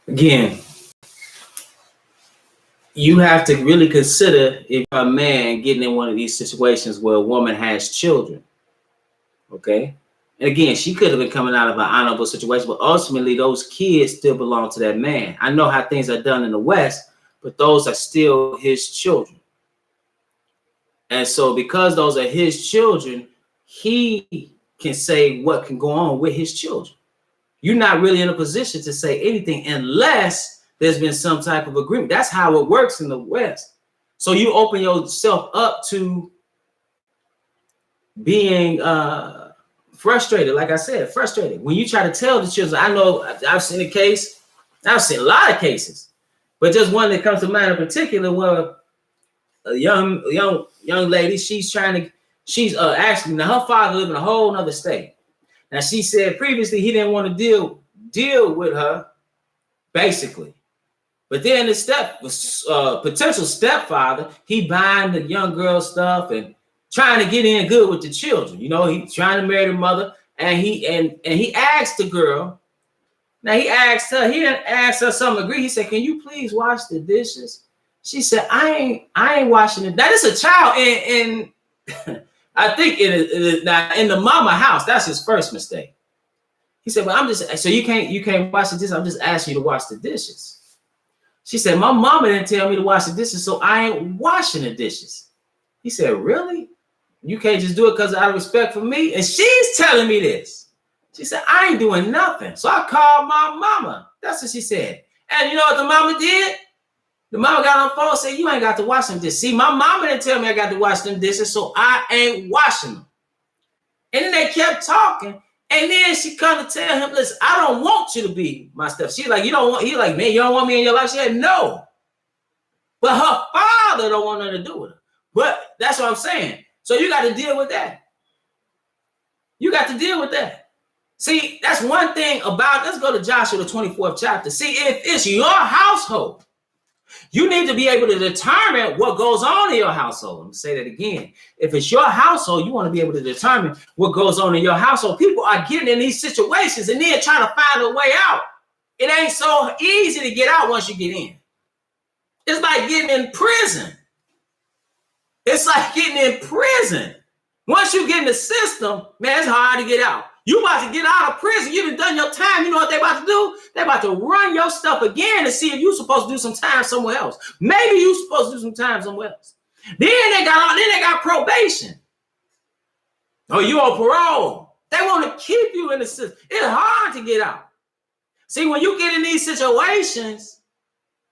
Again, you have to really consider if you're a man getting in one of these situations where a woman has children. Okay. And again, she could have been coming out of an honorable situation, but ultimately those kids still belong to that man. I know how things are done in the West, but those are still his children. And so because those are his children, he can say what can go on with his children. You're not really in a position to say anything unless there's been some type of agreement. That's how it works in the West. So you open yourself up to being frustrated. Like I said, frustrated. When you try to tell the children, I know I've seen a case, I've seen a lot of cases, but just one that comes to mind in particular where a young lady, she's actually, now her father lived in a whole nother state. Now she said previously he didn't want to deal with her, basically. But then the potential stepfather, he buying the young girl stuff and trying to get in good with the children. You know, he's trying to marry the mother, and he asked the girl. Now he didn't ask her something agree. He said, "Can you please wash the dishes?" She said, I ain't washing it. That is a child in I think in the mama house. That's his first mistake. He said, "Well, so you can't wash the dishes. I'm just asking you to wash the dishes." She said, "My mama didn't tell me to wash the dishes, so I ain't washing the dishes." He said, "Really? You can't just do it because out of respect for me?" And she's telling me this. She said, "I ain't doing nothing." So I called my mama. That's what she said. And you know what the mama did? The mama got on the phone and said, "You ain't got to wash them dishes. See, my mama didn't tell me I got to wash them dishes, so I ain't washing them." And then they kept talking. And then she come to tell him, "Listen, I don't want you to be my step." She's like, "You don't want," he like, "Man, you don't want me in your life?" She said, "No." But her father don't want nothing to do with her. But that's what I'm saying. So you got to deal with that. You got to deal with that. See, that's one thing about, let's go to Joshua, the 24th chapter. See, if it's your household, you need to be able to determine what goes on in your household. Let me say that again. If it's your household, you want to be able to determine what goes on in your household. People are getting in these situations and then trying to find a way out. It ain't so easy to get out once you get in. It's like getting in prison. It's like getting in prison. Once you get in the system, man, it's hard to get out. You about to get out of prison. You've done your time. You know what they about to do? They about to run your stuff again to see if you're supposed to do some time somewhere else. Maybe you're supposed to do some time somewhere else. Then they got probation. Oh, you on parole. They want to keep you in the system. It's hard to get out. See, when you get in these situations,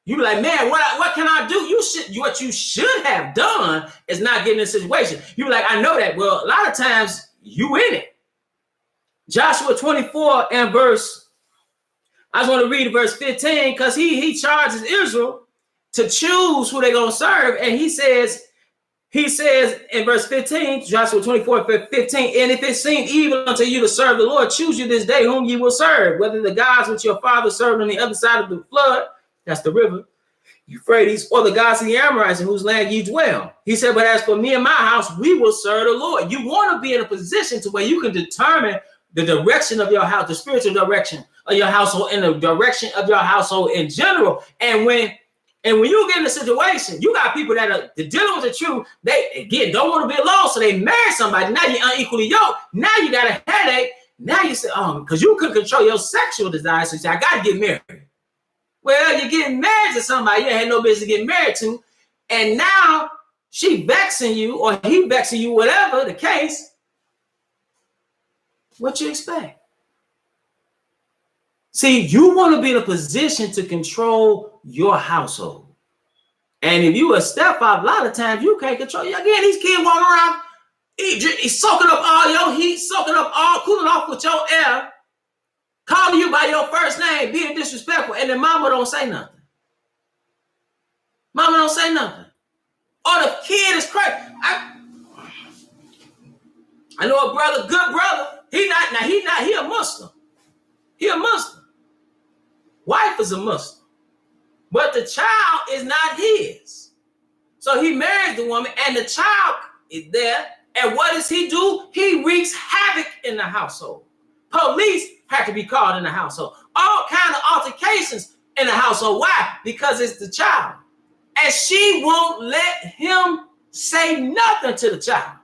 you be like, "Man, what can I do?" What you should have done is not get in this situation. You be like, "I know that." Well, a lot of times you in it. Joshua 24 and I just want to read verse 15 because he charges Israel to choose who they're going to serve. And he says in verse 15, Joshua 24, 15, "And if it seem evil unto you to serve the Lord, choose you this day whom you will serve, whether the gods which your father served on the other side of the flood," that's the river, Euphrates, "or the gods of the Amorites in whose land you dwell." He said, "But as for me and my house, we will serve the Lord." You want to be in a position to where you can determine the direction of your house, the spiritual direction of your household, and the direction of your household in general. And when you get in a situation, you got people that are dealing with the truth. They, again, don't want to be alone, so they marry somebody. Now you're unequally yoked. Now you got a headache. Now you say, because you couldn't control your sexual desires, so you say, "I got to get married." Well, you're getting married to somebody you had no business getting married to, and now she vexing you or he vexing you, whatever the case. What you expect? See, you want to be in a position to control your household. And if you a stepfather, a lot of times you can't control. Again, these kids walking around, he's soaking up all your heat, soaking up all, cooling off with your air, calling you by your first name, being disrespectful, and then mama don't say nothing. Mama don't say nothing. Or the kid is crazy. I know a brother, good brother. He a Muslim. He a Muslim. Wife is a Muslim. But the child is not his. So he marries the woman and the child is there. And what does he do? He wreaks havoc in the household. Police have to be called in the household. All kinds of altercations. in the household. Why? Because it's the child. And she won't let him say nothing to the child.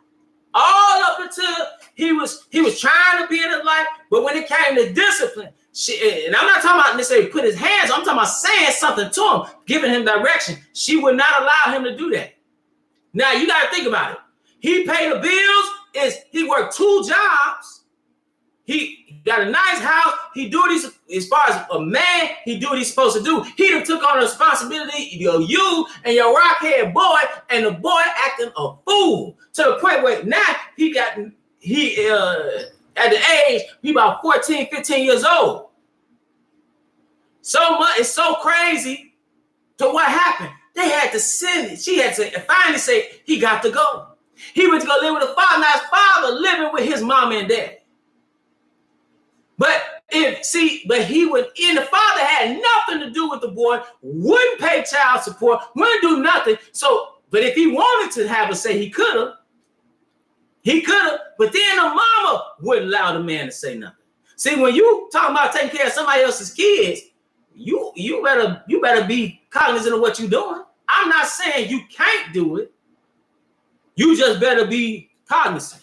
All up until he was trying to be in his life, but when it came to discipline, and I'm not talking about necessarily put his hands, I'm talking about saying something to him, giving him direction. She would not allow him to do that. Now you got to think about it. He paid the bills. He worked 2 jobs. He got a nice house. He do these, as far as a man, he do what he's supposed to do. He done took on the responsibility, you and your rockhead boy, and the boy acting a fool to the point where now at the age, he about 14, 15 years old. So much, it's so crazy to what happened. They had to send it. She had to finally say, he got to go. He went to go live with the father. Now his father living with his mom and dad. But the father had nothing to do with the boy, wouldn't pay child support, wouldn't do nothing. So, but if he wanted to have a say, he could have. But then the mama wouldn't allow the man to say nothing. See, when you talking about taking care of somebody else's kids, you better be cognizant of what you're doing. I'm not saying you can't do it. You just better be cognizant.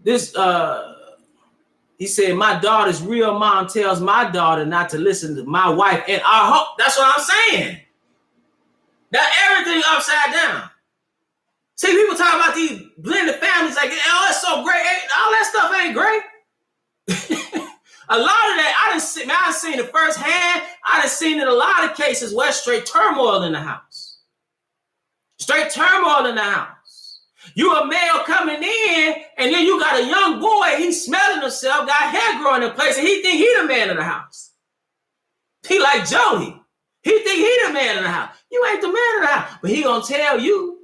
This he said, my daughter's real mom tells my daughter not to listen to my wife, and I hope that's what I'm saying. That everything upside down. See, people talk about these blended families like, oh, it's so great. All that stuff ain't great. A lot of that, I done seen it firsthand. I done seen in a lot of cases where straight turmoil in the house. Straight turmoil in the house. You a male coming in, and then you got a young boy, he's smelling himself, got hair growing in place, and he think he the man of the house. He like Jody. He think he the man of the house. You ain't the man of the house. But he gonna tell you.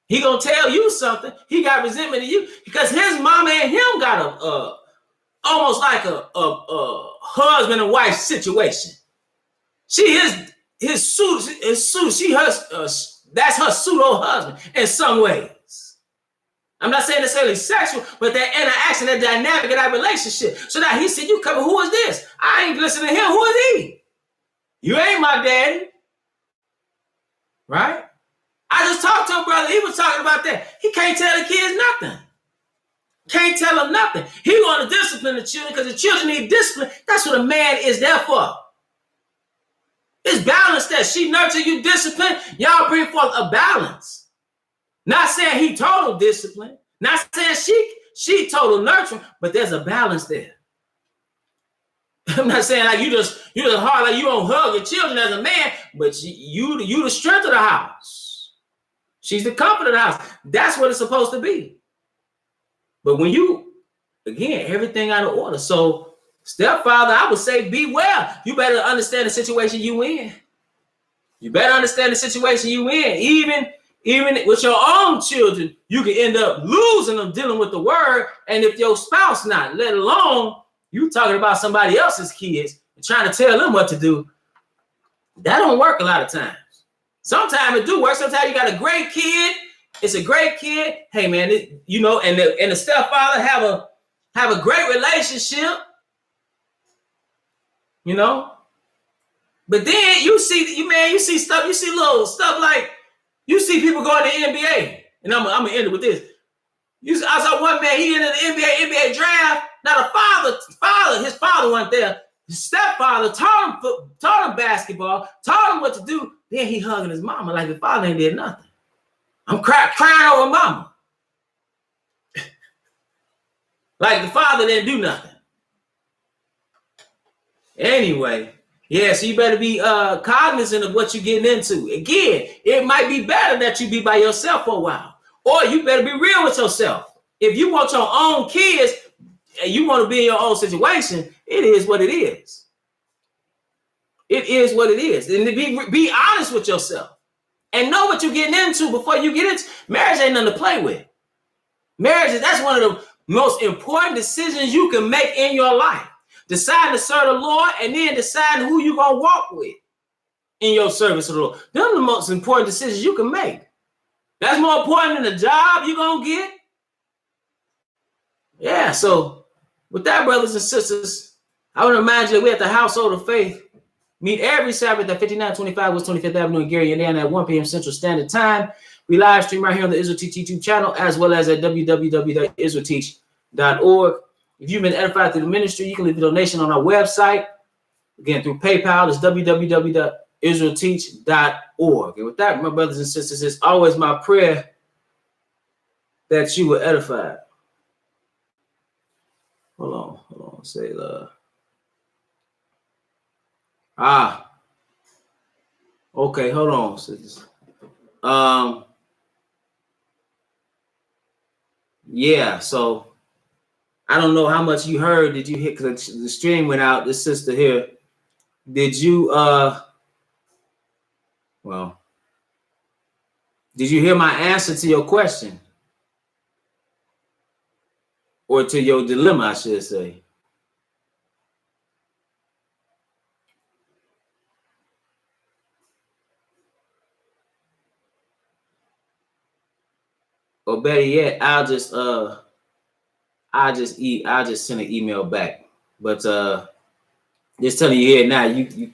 He gonna tell you something. He got resentment of you because his mama and him got a almost like a husband and wife situation. She is his suit. She that's her pseudo husband in some ways. I'm not saying necessarily sexual, but that interaction, that dynamic of that relationship. So now he said, "You coming? Who is this? I ain't listening to him. Who is he? You ain't my daddy, right?" I just talked to a brother. He was talking about that. He can't tell the kids nothing. Can't tell them nothing. He want to discipline the children because the children need discipline. That's what a man is there for. It's balance that she nurture, you discipline. Y'all bring forth a balance. Not saying he total discipline. Not saying she total nurturing, but there's a balance there. I'm not saying like you just hard, like you don't hug your children as a man, but you the strength of the house. She's the comfort of the house. That's what it's supposed to be. But when again, everything out of order. So, stepfather, I would say beware. You better understand the situation you in. You better understand the situation you in. Even with your own children, you can end up losing them dealing with the word. And if your spouse not, let alone you talking about somebody else's kids and trying to tell them what to do, that don't work a lot of times. Sometimes it do work. Sometimes you got a great kid. It's a great kid. Hey man, and the stepfather have a great relationship. But then you see stuff. You see little stuff like you see people going to the NBA. And I'm gonna end it with this. I saw one man. He entered the NBA draft. Now his father went there. His stepfather taught him basketball, taught him what to do. Then he hugging his mama like the father ain't did nothing. I'm crying over mama. Like the father didn't do nothing. Anyway, yeah, so you better be cognizant of what you're getting into. Again, it might be better that you be by yourself for a while. Or you better be real with yourself. If you want your own kids and you want to be in your own situation, it is what it is. It is what it is. And be honest with yourself. And know what you're getting into before you get into marriage. Ain't nothing to play with. Marriage, that's one of the most important decisions you can make in your life. Decide to serve the Lord and then decide who you're going to walk with in your service to the Lord. Those are the most important decisions you can make. That's more important than the job you're going to get. Yeah, so with that, brothers and sisters, I want to remind you that we at the Household of Faith meet every Sabbath at 5925 West 25th Avenue in Gary, Indiana at 1 p.m. Central Standard Time. We live stream right here on the Israel Teach YouTube channel, as well as at www.israelteach.org. If you've been edified through the ministry, you can leave a donation on our website. Again, through PayPal, it's www.israelteach.org. And with that, my brothers and sisters, it's always my prayer that you were edified. Hold on. Say love. Okay, hold on, sisters. Yeah, so I don't know how much you heard. Did you hear? Because the stream went out. This sister here. Did you did you hear my answer to your question? Or to your dilemma, I should say. Or better yet, I'll just send an email back. But just telling you here now, you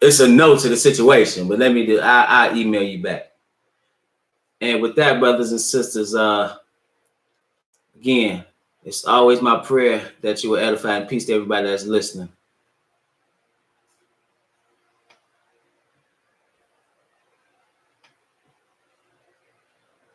it's a no to the situation. But I'll email you back. And with that, brothers and sisters, again, it's always my prayer that you will edify, and peace to everybody that's listening.